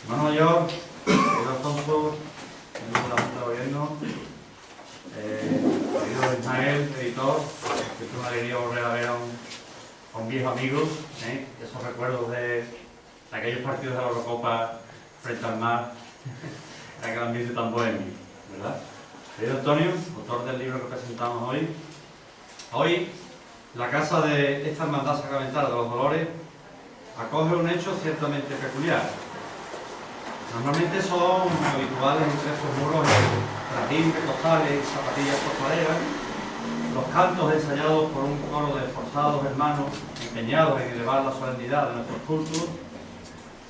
Hermano mayor, querido Alfonso, miembro de la Junta de Gobierno, querido Ismael, editor, que es una alegría volver a ver a un viejo amigo, esos recuerdos de aquellos partidos de la Eurocopa frente al mar, aquel ambiente tan bohemio, ¿verdad? Querido Antonio, autor del libro que presentamos hoy. Hoy, la casa de esta hermandad sacramental de los Dolores acoge un hecho ciertamente peculiar. Normalmente son habituales entre esos muros trajín, costales y zapatillas costaleras, los cantos ensayados por un coro de esforzados hermanos empeñados en elevar la solemnidad de nuestros cultos,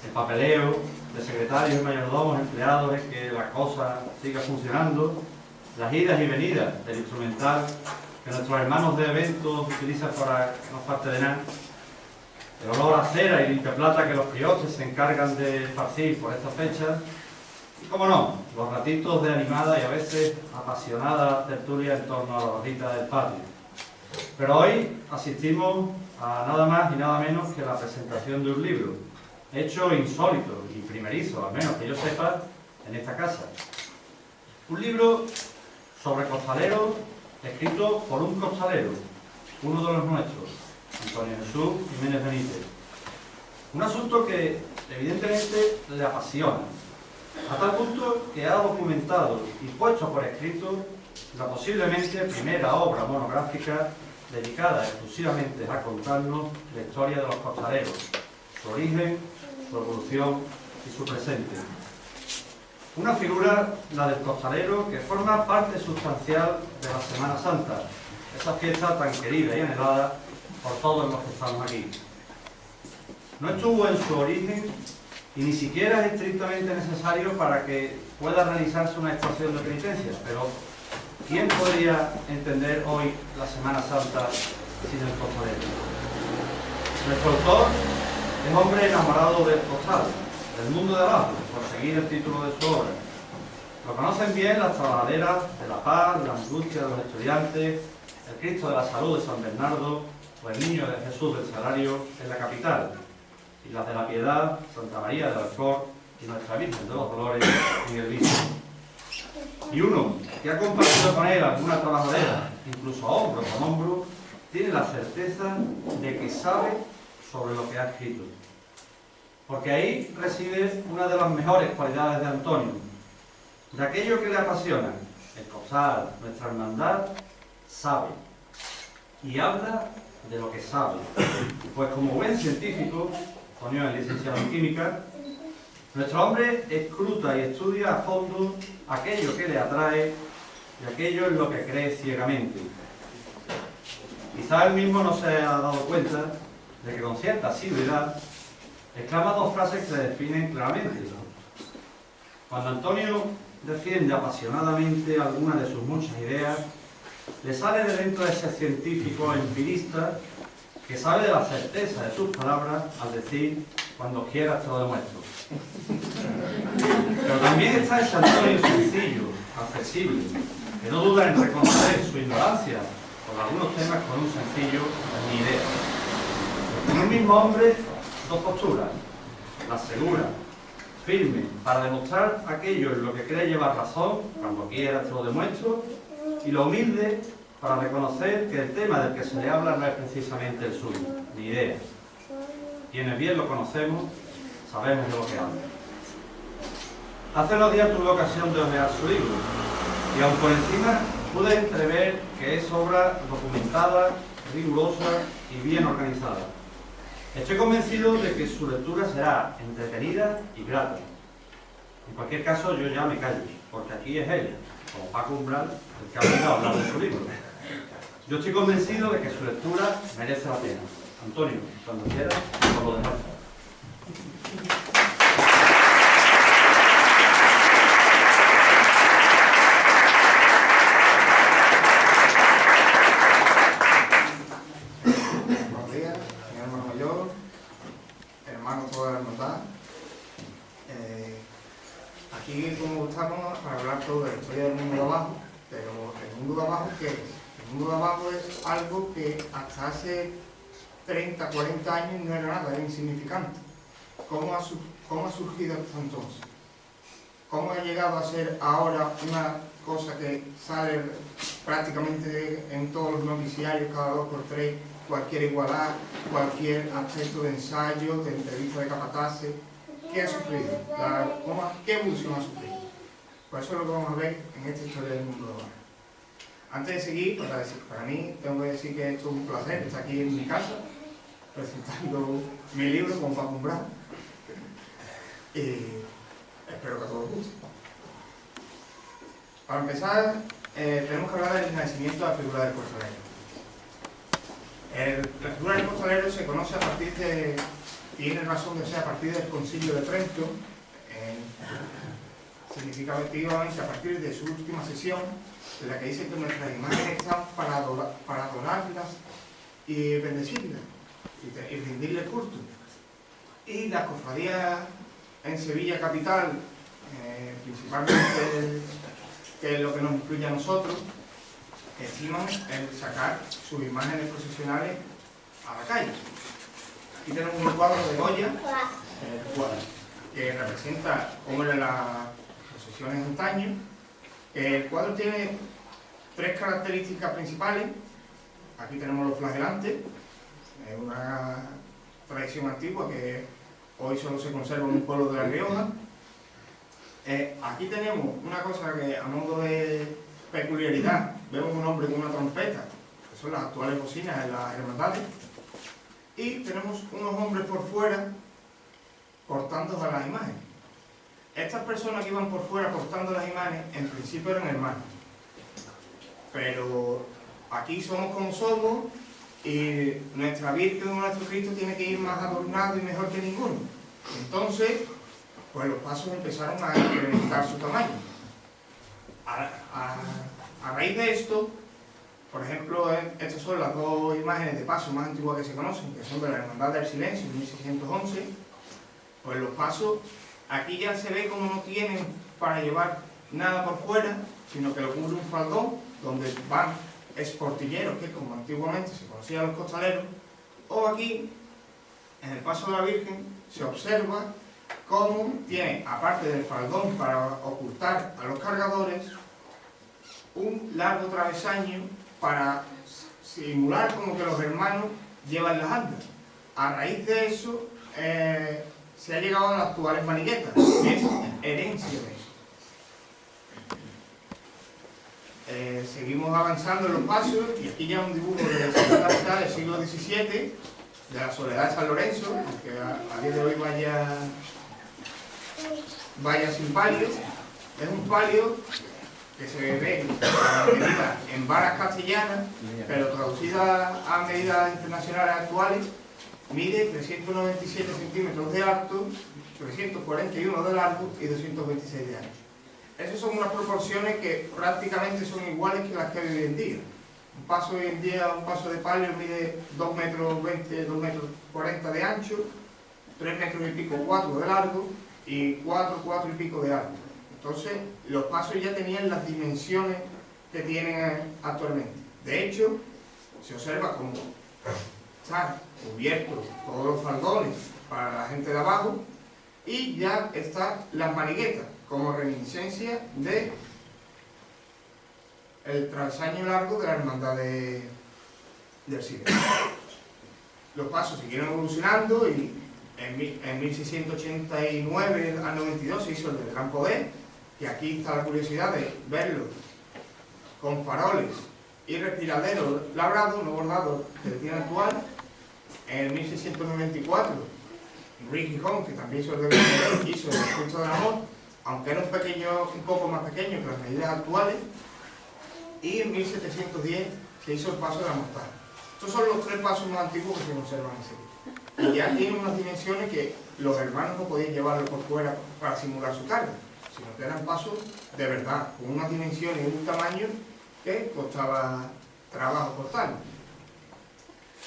el papeleo de secretarios y mayordomos empleados en que la cosa siga funcionando, las idas y venidas del instrumental que nuestros hermanos de eventos utilizan para que no falte de nada, el olor a cera y limpia plata que los priostes se encargan de esparcir por esta fecha, y como no, los ratitos de animada y a veces apasionada tertulia en torno a la barrita del patio. Pero hoy asistimos a nada más y nada menos que la presentación de un libro, hecho insólito y primerizo, al menos que yo sepa, en esta casa. Un libro sobre costaleros, escrito por un costalero, uno de los nuestros, Antonio Jesús Jiménez Benítez. Un asunto que evidentemente le apasiona, a tal punto que ha documentado y puesto por escrito la posiblemente primera obra monográfica dedicada exclusivamente a contarnos la historia de los costaleros, su origen, su evolución y su presente. Una figura, la del costalero, que forma parte sustancial de la Semana Santa, esa fiesta tan querida y anhelada por todos los que estamos aquí. No estuvo en su origen y ni siquiera es estrictamente necesario para que pueda realizarse una estación de penitencia, pero ¿quién podría entender hoy la Semana Santa sin el costalero? Nuestro autor es hombre enamorado del costal, del mundo de abajo, por seguir el título de su obra. Lo conocen bien las trabajaderas de la paz, la angustia de los estudiantes, el Cristo de la Salud de San Bernardo o el Niño de Jesús del Salario en la capital, y las de la Piedad, Santa María del Alcor y Nuestra Virgen de los Dolores en el Viso. Y uno que ha compartido con él alguna trabajadera, incluso hombro con hombro, tiene la certeza de que sabe sobre lo que ha escrito. Porque ahí reside una de las mejores cualidades de Antonio, de aquello que le apasiona, el costal, nuestra hermandad, sabe. Y habla de lo que sabe. Pues como buen científico, Antonio es licenciado en química, nuestro hombre escruta y estudia a fondo aquello que le atrae y aquello en lo que cree ciegamente. Quizá él mismo no se ha dado cuenta de que con cierta asiduidad exclama dos frases que le definen claramente. Cuando Antonio defiende apasionadamente alguna de sus muchas ideas, le sale de dentro de ese científico empirista que sabe de la certeza de sus palabras al decir cuando quieras te lo demuestro. Pero también está ese Antonio sencillo, accesible, que no duda en reconocer su ignorancia por algunos temas con un sencillo ni idea. En un mismo hombre, dos posturas, la segura, firme, para demostrar aquello en lo que cree llevar razón, cuando quiera te lo demuestro, y lo humilde para reconocer que el tema del que se le habla no es precisamente el suyo, ni idea. Quienes bien lo conocemos, sabemos de lo que habla. Hace unos días tuve ocasión de hojear su libro, y aun por encima pude entrever que es obra documentada, rigurosa y bien organizada. Estoy convencido de que su lectura será entretenida y grata. En cualquier caso, yo ya me callo, porque aquí es él, como Paco Umbral, el que ha venido a hablar de su libro. Yo estoy convencido de que su lectura merece la pena. Antonio, cuando quieras, por lo demás. Buenos días, señor hermano mayor, hermanos toda la hermandad. Aquí, como estamos, para hablar sobre la historia del mundo de abajo, pero el mundo de abajo, ¿qué es? El mundo de abajo es algo que hasta hace 30, 40 años no era nada, era insignificante. ¿Cómo ha ¿cómo ha surgido hasta entonces? ¿Cómo ha llegado a ser ahora una cosa que sale prácticamente en todos los noticiarios cada 2 por 3, cualquier igualdad, cualquier aspecto de ensayo, de entrevista de capataces? ¿Qué ha sufrido? ¿Qué evolución ha sufrido? Pues eso es lo que vamos a ver en esta historia del mundo de ahora. Antes de seguir, para mí, tengo que decir que esto es un placer estar aquí en mi casa, presentando mi libro con Paco Umbral. Y espero que a todos os guste. Para empezar, tenemos que hablar del nacimiento de la figura del costalero. La figura del costalero se conoce a partir de, tiene razón de ser a partir del Concilio de Trento, significativamente a partir de su última sesión, en la que dice que nuestras imágenes están para adorarlas y bendecirlas y rendirle culto. Y las cofradías en Sevilla capital, principalmente, que es lo que nos influye a nosotros, estiman el sacar sus imágenes procesionales a la calle. Aquí tenemos un cuadro de Goya, que representa cómo eran las procesiones antaño. El cuadro tiene 3 características principales. Aquí tenemos los flagelantes, una tradición antigua que hoy solo se conserva en un pueblo de La Rioja. Aquí tenemos una cosa que, a modo de peculiaridad, vemos un hombre con una trompeta, que son las actuales bocinas en las hermandades, y tenemos unos hombres por fuera cortando a las imágenes. Estas personas que iban por fuera cortando las imágenes, en principio eran hermanos, pero aquí somos como somos y nuestra Virgen o nuestro Cristo tiene que ir más adornado y mejor que ninguno. Entonces, pues los pasos empezaron a incrementar su tamaño. A raíz de esto, por ejemplo, estas son las 2 imágenes de paso más antiguas que se conocen, que son de la Hermandad del Silencio, en 1611. Pues los pasos, aquí ya se ve como no tienen para llevar nada por fuera, sino que lo cubre un faldón, donde van esportilleros, que como antiguamente se conocían los costaleros, o aquí, en el paso de la Virgen, se observa cómo tiene, aparte del faldón para ocultar a los cargadores, un largo travesaño para simular como que los hermanos llevan las andas. A raíz de eso, se ha llegado a las actuales maniguetas, que es herencia de eso. Seguimos avanzando en los pasos, y aquí ya un dibujo de la segunda mitad del siglo XVII, de la Soledad de San Lorenzo, que a día de hoy vaya sin palio. Es un palio que se ve a medida en varas castellanas, pero traducida a medidas internacionales actuales, mide 397 centímetros de alto, 341 de largo y 226 de ancho. Esas son unas proporciones que prácticamente son iguales que las que hay hoy en día. Un paso hoy en día, un paso de palio mide 2,20 metros, 2,40 metros de ancho, 3 metros y pico, 4 de largo y 4 y pico de alto. Entonces, los pasos ya tenían las dimensiones que tienen actualmente. De hecho, se observa como están cubiertos todos los faldones para la gente de abajo y ya están las maniguetas como reminiscencia de el travesaño largo de la Hermandad del Silencio. Los pasos siguieron evolucionando y en 1689 al 92 se hizo el del Gran Poder, que aquí está la curiosidad de verlo con faroles y respiraderos labrados, no bordados del día actual. En 1694, Enrique Gijón, que también hizo el del Gran Poder, hizo el Cristo del Amor, aunque era un poco más pequeño que las medidas actuales. Y en 1710 se hizo el paso de la Mortaja. Estos son los 3 pasos más antiguos que se conservan en Sevilla. Y ya tienen unas dimensiones que los hermanos no podían llevarlo por fuera para simular su carga, sino que eran pasos de verdad, con unas dimensiones y un tamaño que costaba trabajo cortarlo.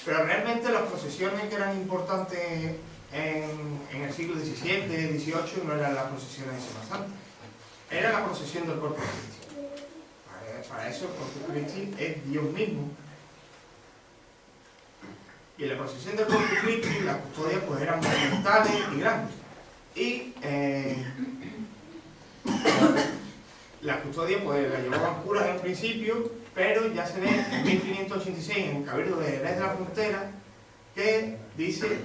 Pero realmente las procesiones que eran importantes en el siglo XVII, XVIII, no eran las procesiones de Semana Santa, era la procesión del Corpus Christi. Para eso el Corpus Christi es Dios mismo. Y en la procesión del Corpus Christi las custodias pues eran monumentales y grandes. Y la custodia pues la llevaban curas en principio, pero ya se ve en 1586 en el Cabildo de Jerez de la Frontera que dice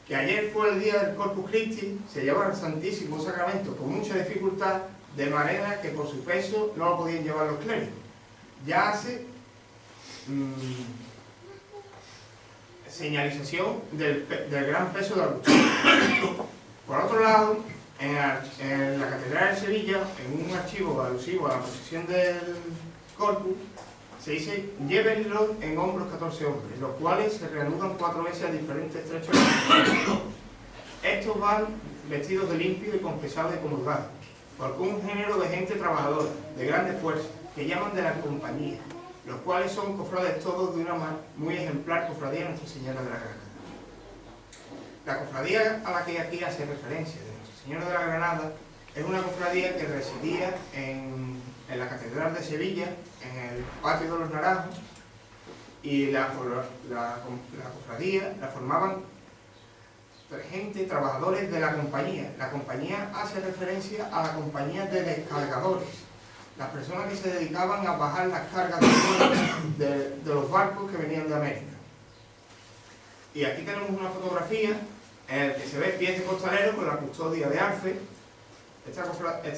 que ayer fue el día del Corpus Christi, se llevaba el Santísimo Sacramento con mucha dificultad, de manera que por su peso no lo podían llevar los clérigos. Ya hace señalización del gran peso de la custodia. Por otro lado, en la Catedral de Sevilla, en un archivo alusivo a la procesión del Corpus, se dice: llévenlo en hombros 14 hombres, los cuales se reanudan 4 veces a diferentes trechos. Estos van vestidos de limpio y confesados y comulgados, porque un género de gente trabajadora, de grande fuerza, que llaman de la compañía, los cuales son cofrades todos de una muy ejemplar cofradía de Nuestra Señora de la Granada. La cofradía a la que aquí hace referencia de Nuestra Señora de la Granada es una cofradía que residía en la Catedral de Sevilla, en el Patio de los Naranjos, y la cofradía la formaban gente, trabajadores de la compañía. La compañía hace referencia a la compañía de descargadores, las personas que se dedicaban a bajar las cargas de los barcos que venían de América. Y aquí tenemos una fotografía en la que se ve pies de costalero con la custodia de Arfe. Esta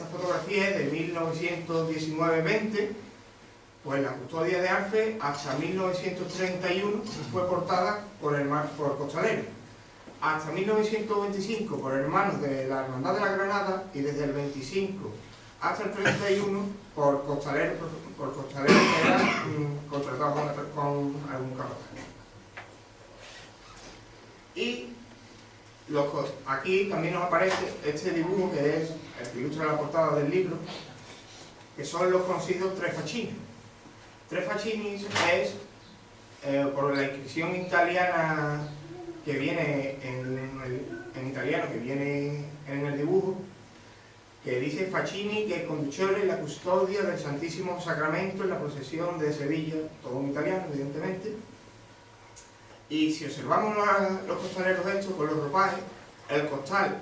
fotografía es de 1919-20, pues la custodia de Arfe hasta 1931 fue portada por costaleros, hasta 1925 por hermanos de la Hermandad de la Granada y desde el 25 hasta el 31 por costaleros que eran contratados con algún capataz. Y aquí también nos aparece este dibujo que es el que ilustra la portada del libro, que son los conocidos tres facchini. Tres facchini es por la inscripción italiana que viene en italiano, que viene en el dibujo, que dice Facchini che conducere la custodia del Santísimo Sacramento en la procesión de Sevilla, todo en italiano evidentemente. Y si observamos los costaleros estos con los ropajes, el costal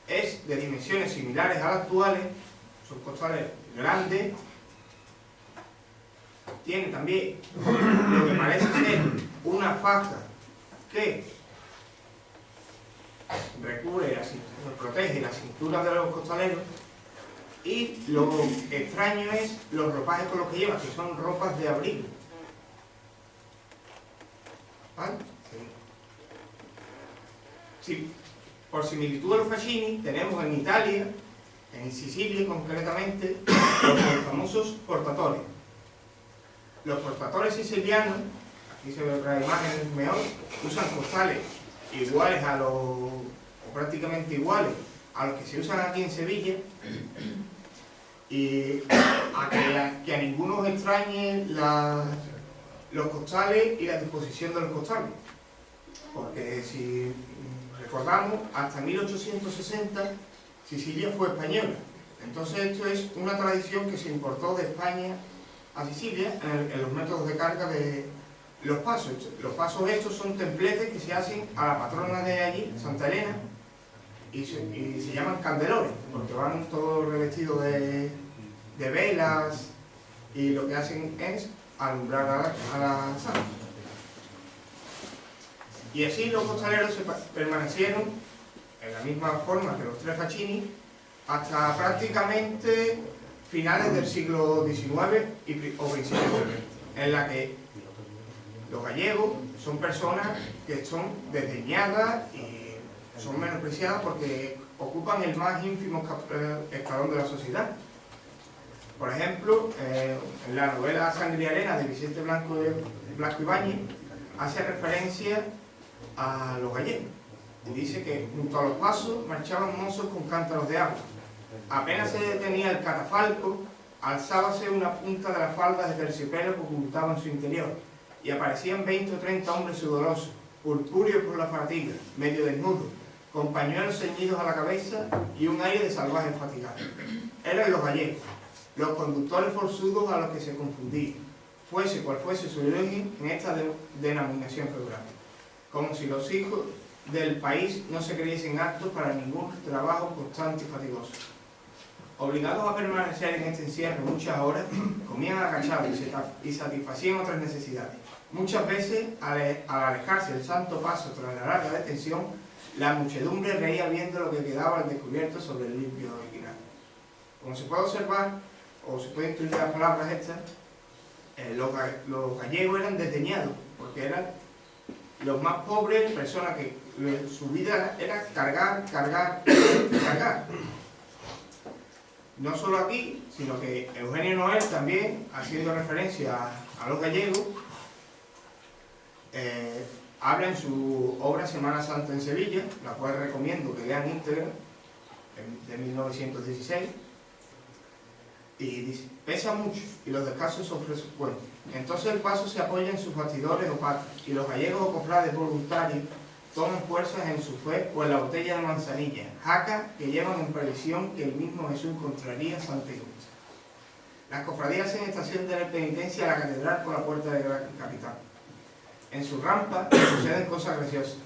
es de dimensiones similares a las actuales, son costales grandes, tiene también lo que parece ser una faja que recubre protege la cintura de los costaleros, y lo extraño es los ropajes con los que llevan, que son ropas de abrigo. ¿Vale? Sí. Por similitud a los facchini, tenemos en Italia, en Sicilia concretamente, los famosos portatores. Los portatores sicilianos, aquí se ve otra imagen mejor, usan costales iguales o prácticamente iguales a los que se usan aquí en Sevilla, y que a ninguno os extrañe los costales y la disposición de los costales, porque si recordamos, hasta 1860 Sicilia fue española. Entonces esto es una tradición que se importó de España a Sicilia en los métodos de carga de los pasos. Los pasos estos son templetes que se hacen a la patrona de allí, Santa Elena, y se llaman candelores, porque van todos revestidos de velas, y lo que hacen es alumbrar a la santa. Y así los costaleros permanecieron en la misma forma que los tres facchini hasta prácticamente finales del siglo XIX o principios del XX, en la que los gallegos son personas que son desdeñadas y son menospreciadas porque ocupan el más ínfimo escalón de la sociedad. Por ejemplo, en la novela Sangre y Arena de Vicente Blasco Ibáñez hace referencia a los gallegos y dice que junto a los pasos marchaban mozos con cántaros de agua. Apenas se detenía el catafalco, alzábase una punta de las faldas de terciopelo que ocultaban su interior, y aparecían 20 o 30 hombres sudorosos, purpúreos por la fatiga, medio desnudos, con pañuelos ceñidos a la cabeza y un aire de salvajes fatigados. Eran los gallegos, los conductores forzudos a los que se confundía, fuese cual fuese su origen en esta denominación geográfica, como si los hijos del país no se creyesen aptos para ningún trabajo constante y fatigoso. Obligados a permanecer en este encierro muchas horas, comían agachados y satisfacían otras necesidades. Muchas veces, al alejarse del santo paso tras la larga detención, la muchedumbre reía viendo lo que quedaba al descubierto sobre el limpio original. Como se puede observar, o se puede intuir de las palabras estas, los gallegos eran desdeñados, porque eran los más pobres, personas que su vida era cargar, cargar, cargar. No solo aquí, sino que Eugenio Noel también, haciendo referencia a los gallegos, habla en su obra Semana Santa en Sevilla, la cual recomiendo que lean íntegra, de 1916, y dice: pesa mucho y los descansos son frecuentes. Entonces el paso se apoya en sus bastidores o patas, y los gallegos o cofrades voluntarios toman fuerzas en su fe o en la botella de manzanilla, jaca que llevan en previsión que el mismo Jesús encontraría santa y justa. Las cofradías hacen estación de la penitencia a la catedral por la puerta de la capital. En su rampa suceden cosas graciosas.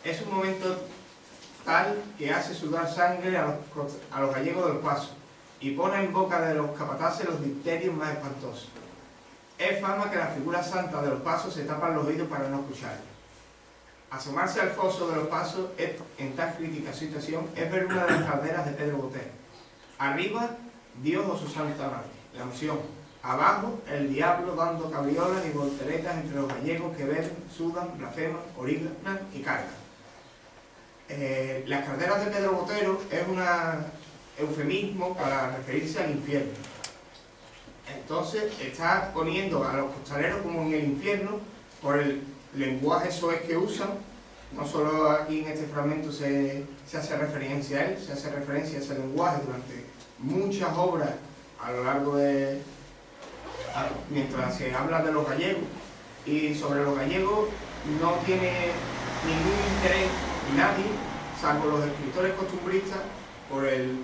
Es un momento tal que hace sudar sangre a los gallegos del paso y pone en boca de los capataces los dicterios más espantosos. Es fama que las figuras santas de los pasos se tapan los oídos para no escucharlos. Asomarse al foso de los pasos en tan crítica situación es ver una de las calderas de Pedro Botero. Arriba, Dios o su Santa Madre, la emoción. Abajo, el diablo dando cabriolas y volteretas entre los gallegos que beben, sudan, blasfeman, orinan y cargan. Las calderas de Pedro Botero es un eufemismo para referirse al infierno. Entonces está poniendo a los costaleros como en el infierno por el lenguaje soez que usan. No solo aquí en este fragmento se hace referencia a él, se hace referencia a ese lenguaje durante muchas obras a lo largo de... mientras se habla de los gallegos. Y sobre los gallegos no tiene ningún interés nadie, salvo los escritores costumbristas, por el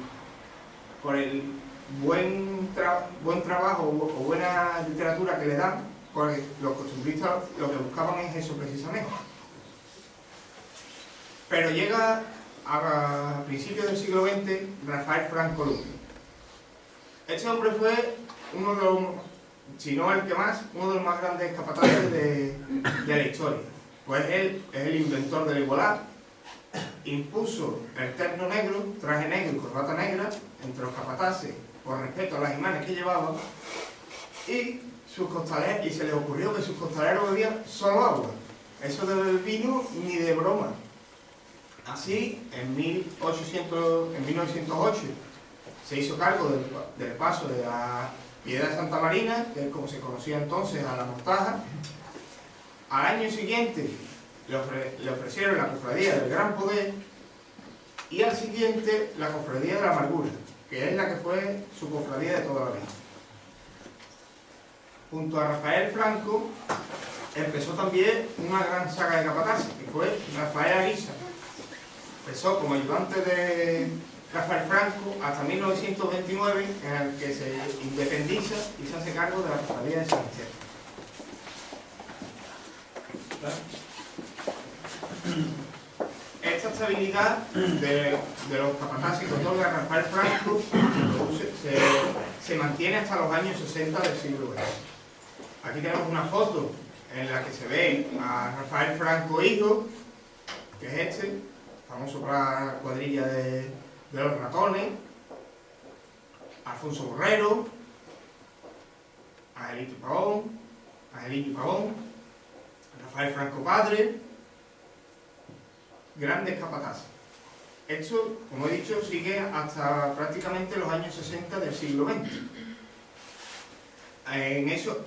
buen trabajo o buena literatura que le dan, porque los costumbristas lo que buscaban es eso precisamente. Pero llega a principios del siglo XX Rafael Franco Luque. Este hombre fue uno de los, si no el que más, uno de los más grandes capataces de la historia. Pues él es el inventor del igualar, impuso el terno negro, traje negro y corbata negra entre los capataces por respeto a las imanes que llevaban, y se les ocurrió que sus costaleros bebían solo agua. Eso de beber vino ni de broma. Así, en 1908 se hizo cargo del paso de la Piedad de Santa Marina, que es como se conocía entonces, a la Mostaja. Al año siguiente le ofrecieron la cofradía del Gran Poder, y al siguiente la cofradía de la Amargura, que es la que fue su cofradía de toda la vida. Junto a Rafael Franco empezó también una gran saga de capataces, que fue Rafael Ariza. Empezó como ayudante de Rafael Franco hasta 1929, en el que se independiza y se hace cargo de la cofradía de San Esteban. Esta estabilidad de los capataces que otorga Rafael Franco se mantiene hasta los años 60 del siglo XX. Aquí tenemos una foto en la que se ve a Rafael Franco hijo, que es este, famoso para la cuadrilla de los ratones, Alfonso Borrero, Angelito y Pavón, Rafael Franco padre, grandes capataces. Esto, como he dicho, sigue hasta prácticamente los años 60 del siglo XX.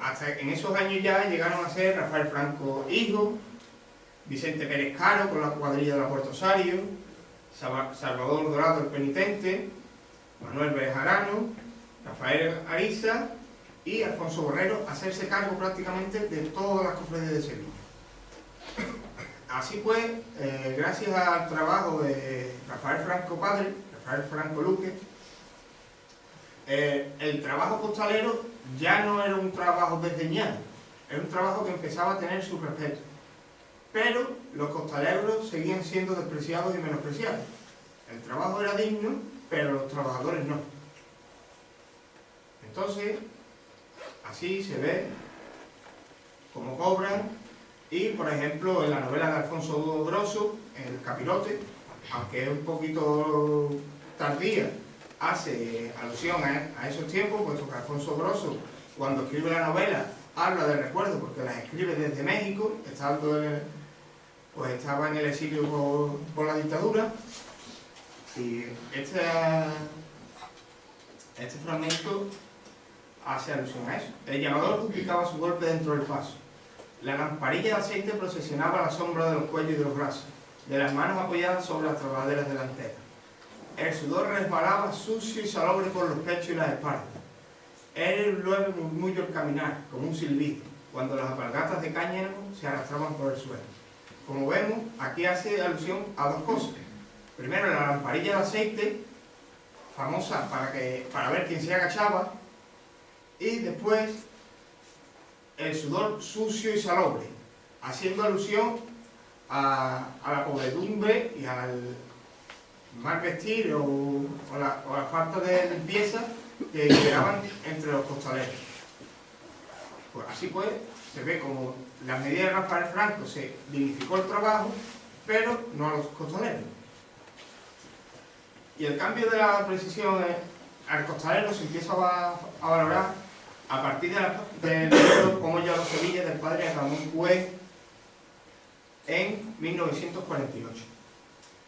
Hasta en esos años ya llegaron a ser Rafael Franco hijo, Vicente Pérez Caro con la cuadrilla de la Puerto Osario, Salvador Dorado el Penitente, Manuel Bejarano, Rafael Ariza y Alfonso Borrero, hacerse cargo prácticamente de todas las cofradías de Sevilla. Así pues, gracias al trabajo de Rafael Franco padre, Rafael Franco Luque, el trabajo costalero ya no era un trabajo desdeñado, era un trabajo que empezaba a tener su respeto. Pero los costaleros seguían siendo despreciados y menospreciados. El trabajo era digno, pero los trabajadores no. Entonces, así se ve cómo cobran. Y, por ejemplo, en la novela de Alfonso Grosso, El Capirote, aunque es un poquito tardía, hace alusión a esos tiempos, puesto que Alfonso Grosso, cuando escribe la novela, habla de recuerdos, porque las escribe desde México, estaba en el exilio por la dictadura. Y este fragmento hace alusión a eso. El llamador duplicaba su golpe dentro del paso. La lamparilla de aceite procesionaba a la sombra de los cuellos y de los brazos, de las manos apoyadas sobre las trabaderas delanteras. El sudor resbalaba sucio y salobre por los pechos y las espaldas. Era un leve murmullo al caminar, como un silbido, cuando las alpargatas de cáñamo se arrastraban por el suelo. Como vemos, aquí hace alusión a dos cosas. Primero, la lamparilla de aceite, famosa para ver quién se agachaba, y después el sudor sucio y salobre, haciendo alusión a la pobredumbre y al mal vestir o la falta de limpieza que quedaban entre los costaleros. Pues así pues, se ve como la medida de Rafael Franco se dignificó el trabajo, pero no a los costaleros. Y el cambio de la precisión al costalero se empieza a valorar a partir del libro Como ya los Sevilla del padre Ramón Cue en 1948.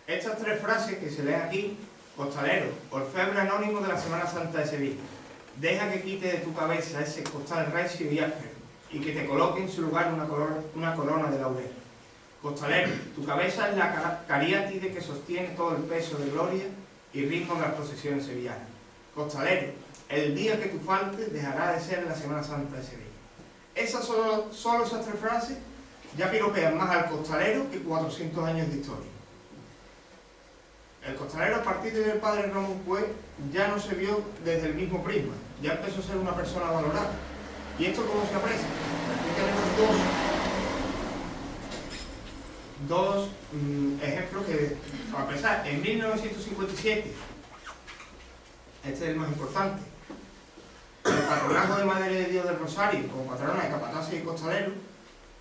Estas tres frases que se leen aquí: costalero, orfebre anónimo de la Semana Santa de Sevilla, deja que quite de tu cabeza ese costal recio y áspero y que te coloque en su lugar una corona de laurel. Costalero, tu cabeza es la cariátide que sostiene todo el peso de gloria y ritmo de las procesiones sevillanas. Costalero, el día que tú faltes dejará de ser la Semana Santa de Sevilla. Solo esas tres frases ya piropean más al costalero que 400 años de historia. El costalero, a partir del padre Ramón Cue, ya no se vio desde el mismo prisma, ya empezó a ser una persona valorada. ¿Y esto cómo se aprecia? Aquí tenemos dos ejemplos que, para empezar, en 1957, este es el más importante, el patronazgo de Madre de Dios del Rosario como patrona de capataces y costaleros,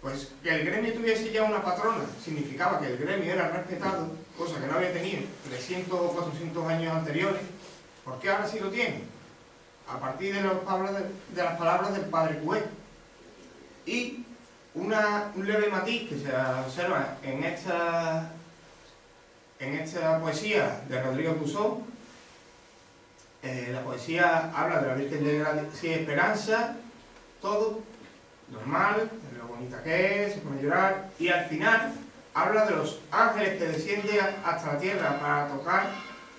pues que el gremio tuviese ya una patrona significaba que el gremio era respetado, cosa que no había tenido 300 o 400 años anteriores. ¿Por qué ahora sí lo tiene? A partir de las palabras del padre Cue. Y un leve matiz que se observa en esta poesía de Rodrigo Pusó. La poesía habla de la Virgen de Gracia y Esperanza, todo normal, de lo bonita que es, se pone a llorar, y al final habla de los ángeles que descienden hasta la tierra para tocar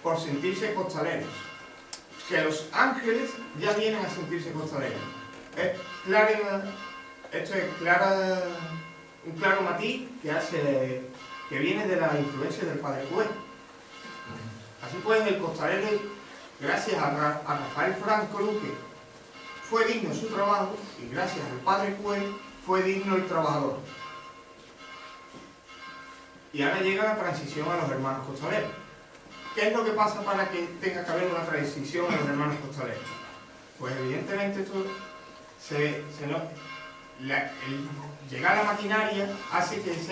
por sentirse costaleros. Que los ángeles ya vienen a sentirse costaleros. Esto es un claro matiz que viene de la influencia del padre Cue. Así pues, el costalero, gracias a Rafael Franco Luque, fue digno su trabajo, y gracias al padre Cue fue digno el trabajador. Y ahora llega la transición a los hermanos costaleros. ¿Qué es lo que pasa para que tenga que haber una transición a los hermanos costaleros? Pues evidentemente esto llegar a la maquinaria hace que dejen de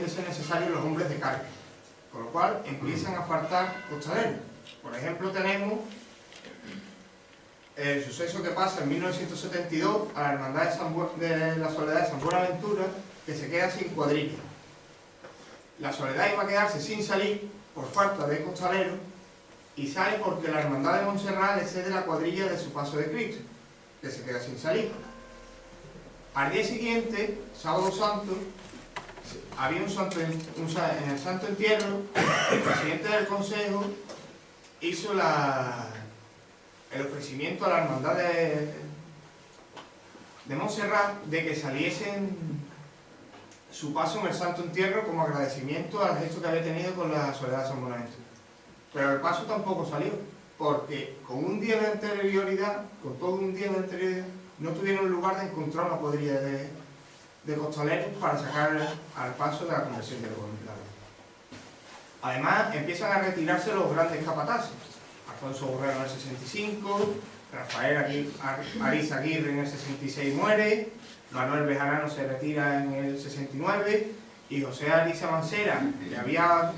ser necesarios los hombres de carga, con lo cual empiezan a faltar costaleros. Por ejemplo, tenemos el suceso que pasa en 1972 a la Hermandad de la Soledad de San Buenaventura, que se queda sin cuadrilla. La Soledad iba a quedarse sin salir por falta de costaleros, y sale porque la Hermandad de Montserrat le cede la cuadrilla de su paso de Cristo, que se queda sin salir. Al día siguiente, Sábado Santo, había en el Santo Entierro, el presidente del Consejo hizo el ofrecimiento a la Hermandad de Montserrat de que saliesen su paso en el Santo Entierro como agradecimiento al gesto que había tenido con la Soledad de San Buenaventura. Pero el paso tampoco salió, porque con todo un día de anterioridad, no tuvieron lugar de encontrar una cuadrilla de costaleros para sacar al paso de la conversión de los voluntarios. Además, empiezan a retirarse los grandes capataces. Alfonso Borrero en el 65, Rafael Ariz Aguirre en el 66 muere, Manuel Bejarano se retira en el 69 y José Ariza Mancera, que había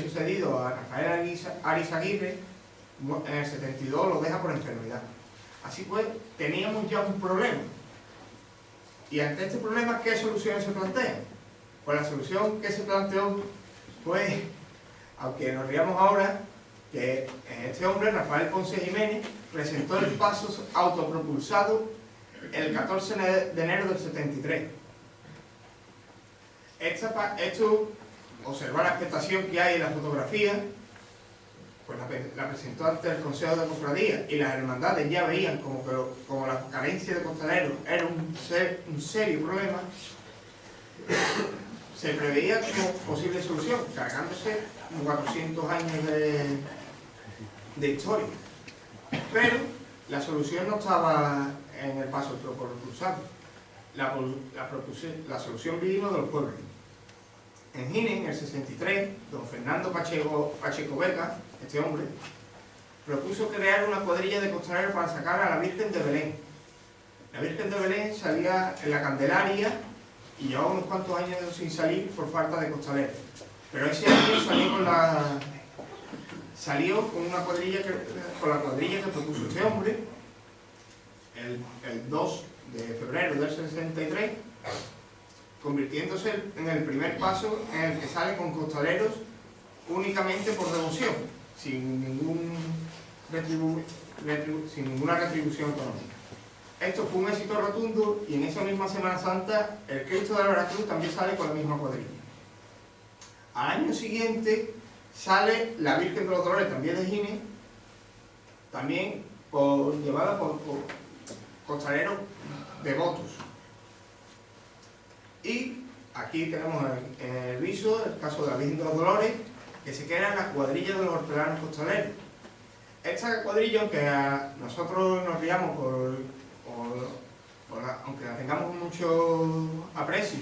sucedido a Rafael Ariz Aguirre, en el 72 lo deja por enfermedad. Así pues, teníamos ya un problema. Y ante este problema, ¿qué soluciones se plantean? Pues la solución que se planteó fue, aunque nos riamos ahora, que este hombre, Rafael Ponce Jiménez, presentó el paso autopropulsado el 14 de enero del 73. Esto, observar la expectación que hay en la fotografía, pues la presentó ante el Consejo de Cofradía y las hermandades ya veían como la carencia de costaleros era un serio problema. Se preveía como posible solución, cargándose 400 años de historia. Pero la solución no estaba en el paso autopropulsado. La solución vino de los pueblos. En Gine, en el 63, don Fernando Pacheco Beca, este hombre, propuso crear una cuadrilla de costaleros para sacar a la Virgen de Belén. La Virgen de Belén salía en la Candelaria y llevaba unos cuantos años sin salir por falta de costaleros. Pero ese año salió con la cuadrilla que propuso este hombre el 2 de febrero del 63, convirtiéndose en el primer paso en el que sale con costaleros únicamente por devoción, sin ninguna retribución económica. Esto fue un éxito rotundo y en esa misma Semana Santa el Cristo de la Veracruz también sale con la misma cuadrilla. Al año siguiente sale la Virgen de los Dolores, también de Gine, también llevada por costaleros devotos. Y aquí tenemos en el viso el caso de la Virgen de los Dolores, que se queda en la cuadrilla de los hortelanos costaleros. Esta cuadrilla, aunque nosotros nos riamos aunque la tengamos mucho aprecio,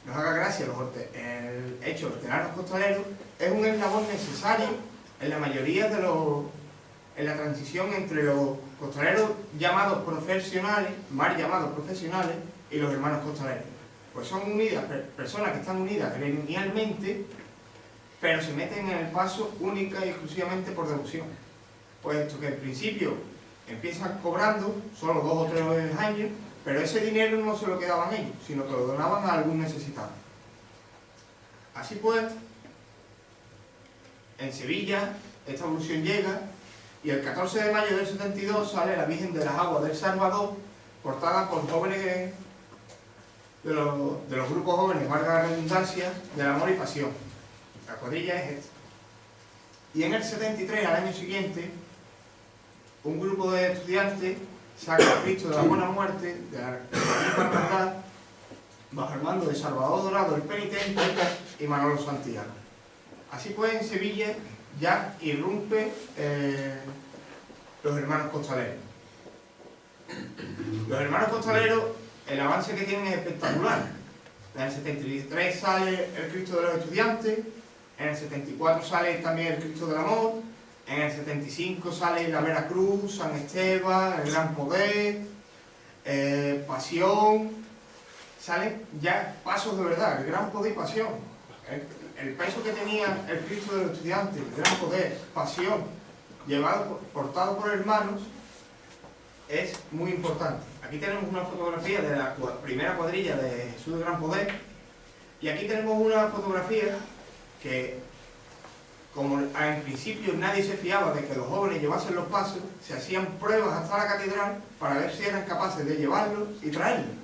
nos haga gracia el hecho de hortelanos costaleros, es un eslabón necesario en la mayoría en la transición entre los costaleros llamados profesionales, mal llamados profesionales, y los hermanos costaleros. Pues son personas que están unidas gremialmente, pero se meten en el paso única y exclusivamente por devoción. Puesto que en principio empiezan cobrando solo 2 o 3 años, pero ese dinero no se lo quedaban ellos, sino que lo donaban a algún necesitado. Así pues, en Sevilla esta evolución llega y el 14 de mayo del 72 sale la Virgen de las Aguas del Salvador, portada por jóvenes de los grupos jóvenes, valga la redundancia, del amor y pasión. La cuadrilla es esta. Y en el 73, al año siguiente, un grupo de estudiantes saca a Cristo de la Buena Muerte, de la misma hermandad, bajo el mando de Salvador Dorado, el penitente, y Manolo Santiago. Así pues, en Sevilla ya irrumpe los hermanos costaleros. Los hermanos costaleros, el avance que tienen es espectacular. En el 73 sale el Cristo de los Estudiantes, en el 74 sale también el Cristo del Amor, en el 75 sale la Veracruz, San Esteban, el Gran Poder, Pasión. Salen ya pasos de verdad, el Gran Poder y Pasión. El peso que tenía el Cristo de los Estudiantes, el Gran Poder, Pasión, portado por hermanos, es muy importante. Aquí tenemos una fotografía de la primera cuadrilla de Jesús del Gran Poder, y aquí tenemos una fotografía que, como en principio nadie se fiaba de que los jóvenes llevasen los pasos, se hacían pruebas hasta la catedral para ver si eran capaces de llevarlos y traerlos.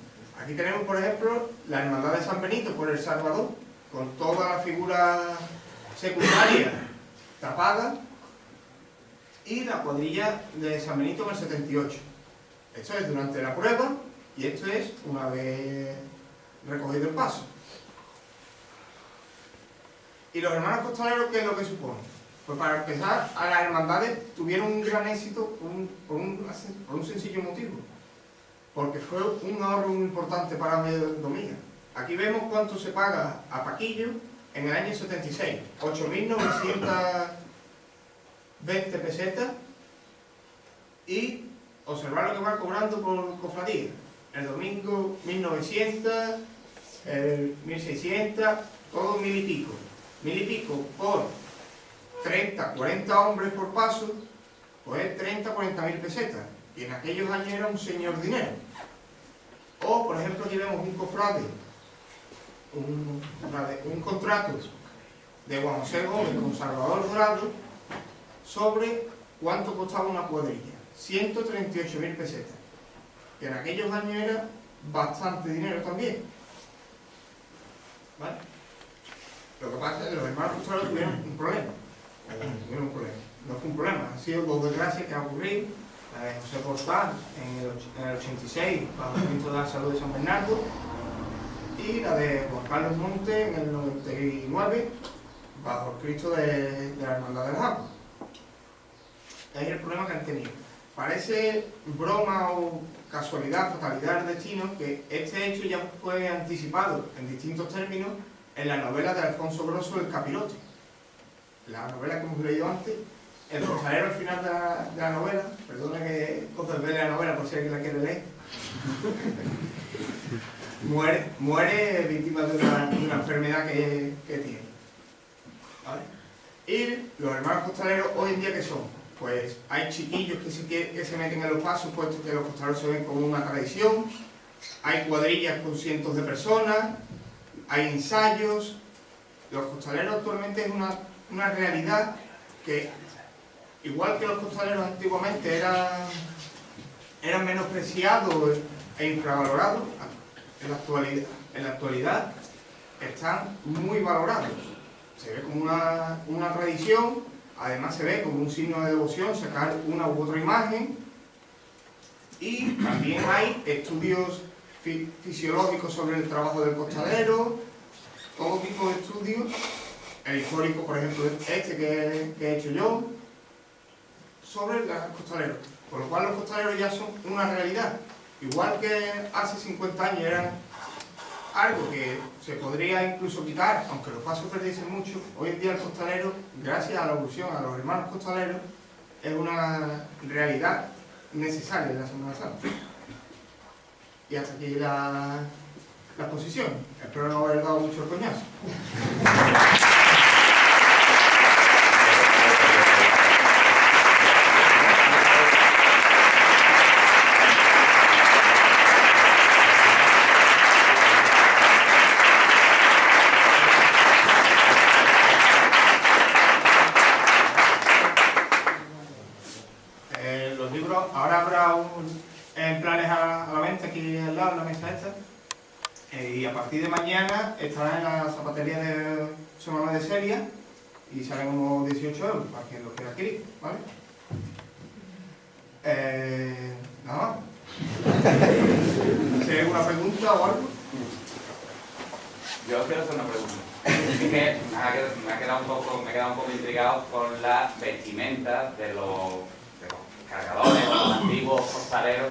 Aquí tenemos, por ejemplo, la Hermandad de San Benito por El Salvador, con toda la figura secundaria tapada, y la cuadrilla de San Benito en el 78. Esto es durante la prueba y esto es una vez recogido el paso. ¿Y los hermanos costaleros qué es lo que supone? Pues para empezar, a las hermandades tuvieron un gran éxito por un sencillo motivo. Porque fue un ahorro muy importante para la mayordomía. Aquí vemos cuánto se paga a Paquillo en el año 76. 8.900 20 pesetas y observar lo que van cobrando por cofradía. El domingo 1900, el 1600, todo 1000 y pico. 1000 y pico por 30, 40 hombres por paso, pues 30, 40.000 pesetas. Y en aquellos años era un señor dinero. O, por ejemplo, aquí vemos un cofrade, un contrato de Juan José Gómez con Salvador Dorado sobre cuánto costaba una cuadrilla. 138.000 pesetas. Que en aquellos años era bastante dinero también. ¿Vale? Lo que pasa es que los hermanos costaleros tuvieron un problema. No fue un problema, han sido dos desgracias que han ocurrido. La de José Portal en el 86 bajo el ministro de la Salud de San Bernardo y la de Juan Carlos Monte en el 99 bajo el Cristo de la Hermandad del Agua. Es el problema que han tenido. Parece broma o casualidad, fatalidad del destino, que este hecho ya fue anticipado en distintos términos en la novela de Alfonso Grosso, El Capirote. La novela que hemos leído antes, el costalero al final de la novela, perdona que os desvele la novela por si alguien la quiere leer, muere víctima de una enfermedad que tiene. ¿Vale? Y los hermanos costaleros hoy en día, ¿qué son? Pues hay chiquillos que se meten en los pasos, puesto que los costaleros se ven como una tradición, hay cuadrillas con cientos de personas, hay ensayos. Los costaleros actualmente es una realidad que, igual que los costaleros antiguamente eran menospreciados e infravalorados, en la actualidad están muy valorados. Se ve como una tradición, además se ve como un signo de devoción sacar una u otra imagen, y también hay estudios fisiológicos sobre el trabajo del costalero, todo tipo de estudios, el histórico, por ejemplo, este que he hecho yo, sobre los costaleros. Por lo cual los costaleros ya son una realidad. Igual que hace 50 años eran algo que se podría incluso quitar, aunque los pasos perdiesen mucho, hoy en día el costalero, gracias a la evolución, a los hermanos costaleros, es una realidad necesaria en la Semana Santa. Y hasta aquí la exposición. Espero no haber dado mucho el coñazo. Los libros, ahora habrá planes a la venta aquí al lado, en la mesa esta. Y a partir de mañana estarán en la zapatería de Semana de Seria y salen unos 18 euros para quien los quiera adquirir, ¿vale? Nada más. ¿Si hay alguna pregunta o algo? Yo quiero hacer una pregunta. Es que me he quedado un poco intrigado con la vestimenta de los cargadores, los antiguos costaleros.